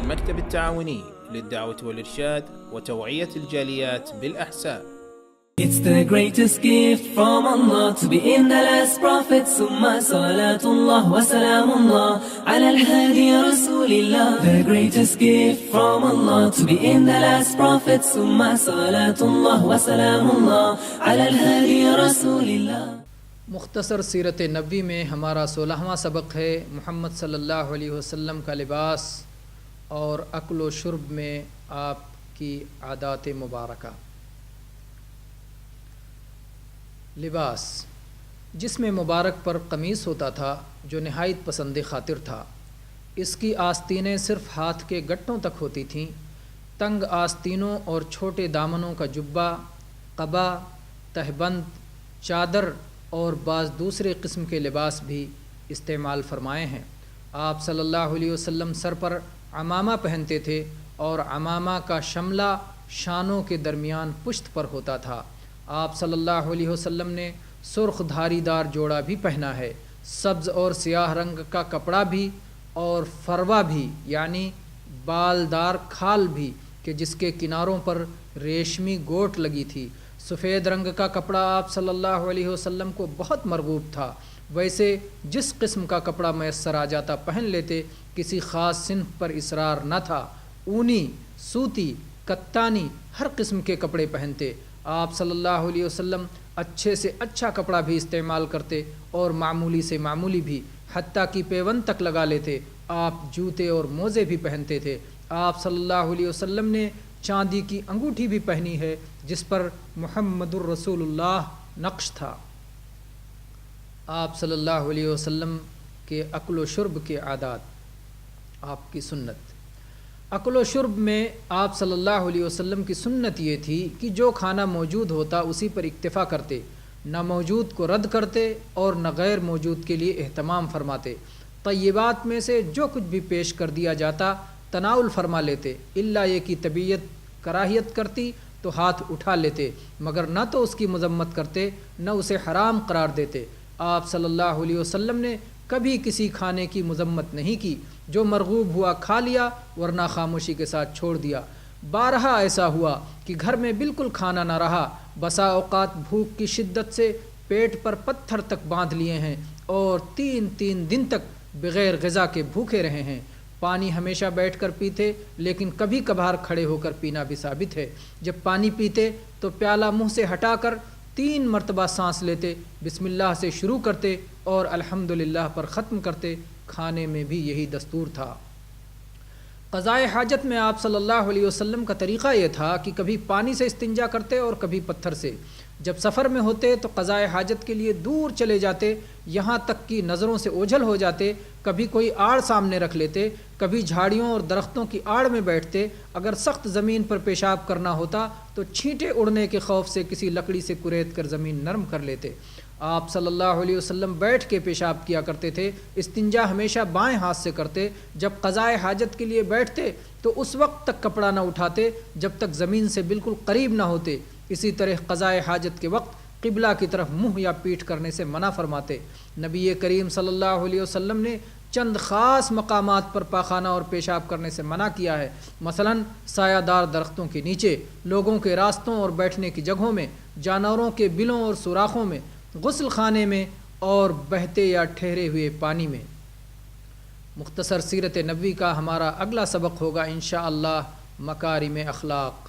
المكتب التعاوني للدعوة والإرشاد وتوعية الجاليات بالأحساء. It's the greatest gift from Allah to be in the last prophet. Summa salatullah wa salamullah ala al-hadi rasulillah. The greatest gift from Allah to be in the last prophet. Summa salatullah wa salamullah ala al-hadi rasulillah. مختصر سیرت نبوی میں ہمارا 16واں سبق ہے محمد صلی اللہ علیہ وسلم کا لباس اور اکل و شرب میں آپ کی عادات مبارکہ۔ لباس، جسم مبارک پر قمیص ہوتا تھا جو نہایت پسند خاطر تھا۔ اس کی آستینیں صرف ہاتھ کے گٹوں تک ہوتی تھیں۔ تنگ آستینوں اور چھوٹے دامنوں کا جبہ، قبا، تہبند، چادر اور بعض دوسرے قسم کے لباس بھی استعمال فرمائے ہیں۔ آپ صلی اللہ علیہ وسلم سر پر عمامہ پہنتے تھے اور عمامہ کا شملہ شانوں کے درمیان پشت پر ہوتا تھا۔ آپ صلی اللہ علیہ وسلم نے سرخ دھاری دار جوڑا بھی پہنا ہے، سبز اور سیاہ رنگ کا کپڑا بھی اور فروا بھی یعنی بالدار کھال بھی کہ جس کے کناروں پر ریشمی گوٹ لگی تھی۔ سفید رنگ کا کپڑا آپ صلی اللہ علیہ وسلم کو بہت مرغوب تھا۔ ویسے جس قسم کا کپڑا میسر آ جاتا پہن لیتے، کسی خاص صنف پر اصرار نہ تھا۔ اونی، سوتی، کتانی ہر قسم کے کپڑے پہنتے۔ آپ صلی اللہ علیہ وسلم اچھے سے اچھا کپڑا بھی استعمال کرتے اور معمولی سے معمولی بھی، حتیٰ کہ پیوند تک لگا لیتے۔ آپ جوتے اور موزے بھی پہنتے تھے۔ آپ صلی اللہ علیہ وسلم نے چاندی کی انگوٹھی بھی پہنی ہے جس پر محمد الرسول اللہ نقش تھا۔ آپ صلی اللہ علیہ وسلم کے اکل و شرب کے عادات، آپ کی سنت۔ اکل و شرب میں آپ صلی اللہ علیہ وسلم کی سنت یہ تھی کہ جو کھانا موجود ہوتا اسی پر اکتفا کرتے، نہ موجود کو رد کرتے اور نہ غیر موجود کے لیے اہتمام فرماتے۔ طیبات میں سے جو کچھ بھی پیش کر دیا جاتا تناول فرما لیتے، الا یہ کہ طبیعت کراہیت کرتی تو ہاتھ اٹھا لیتے، مگر نہ تو اس کی مذمت کرتے نہ اسے حرام قرار دیتے۔ آپ صلی اللہ علیہ وسلم نے کبھی کسی کھانے کی مذمت نہیں کی، جو مرغوب ہوا کھا لیا ورنہ خاموشی کے ساتھ چھوڑ دیا۔ بارہا ایسا ہوا کہ گھر میں بالکل کھانا نہ رہا، بسا اوقات بھوک کی شدت سے پیٹ پر پتھر تک باندھ لیے ہیں اور 3 دن تک بغیر غذا کے بھوکے رہے ہیں۔ پانی ہمیشہ بیٹھ کر پیتے، لیکن کبھی کبھار کھڑے ہو کر پینا بھی ثابت ہے۔ جب پانی پیتے تو پیالہ منہ سے ہٹا کر 3 مرتبہ سانس لیتے، بسم اللہ سے شروع کرتے اور الحمدللہ پر ختم کرتے۔ کھانے میں بھی یہی دستور تھا۔ قضائے حاجت میں آپ صلی اللہ علیہ وسلم کا طریقہ یہ تھا کہ کبھی پانی سے استنجا کرتے اور کبھی پتھر سے۔ جب سفر میں ہوتے تو قضائے حاجت کے لیے دور چلے جاتے، یہاں تک کہ نظروں سے اوجھل ہو جاتے۔ کبھی کوئی آڑ سامنے رکھ لیتے، کبھی جھاڑیوں اور درختوں کی آڑ میں بیٹھتے۔ اگر سخت زمین پر پیشاب کرنا ہوتا تو چھینٹے اڑنے کے خوف سے کسی لکڑی سے کریت کر زمین نرم کر لیتے۔ آپ صلی اللہ علیہ وسلم بیٹھ کے پیشاب کیا کرتے تھے۔ استنجا ہمیشہ بائیں ہاتھ سے کرتے۔ جب قضائے حاجت کے لیے بیٹھتے تو اس وقت تک کپڑا نہ اٹھاتے جب تک زمین سے بالکل قریب نہ ہوتے۔ اسی طرح قضائے حاجت کے وقت قبلہ کی طرف منہ یا پیٹھ کرنے سے منع فرماتے۔ نبی کریم صلی اللہ علیہ وسلم نے چند خاص مقامات پر پاخانہ اور پیشاب کرنے سے منع کیا ہے، مثلا سایہ دار درختوں کے نیچے، لوگوں کے راستوں اور بیٹھنے کی جگہوں میں، جانوروں کے بلوں اور سوراخوں میں، غسل خانے میں اور بہتے یا ٹھہرے ہوئے پانی میں۔ مختصر سیرت نبوی کا ہمارا اگلا سبق ہوگا انشاءاللہ مکارم اخلاق۔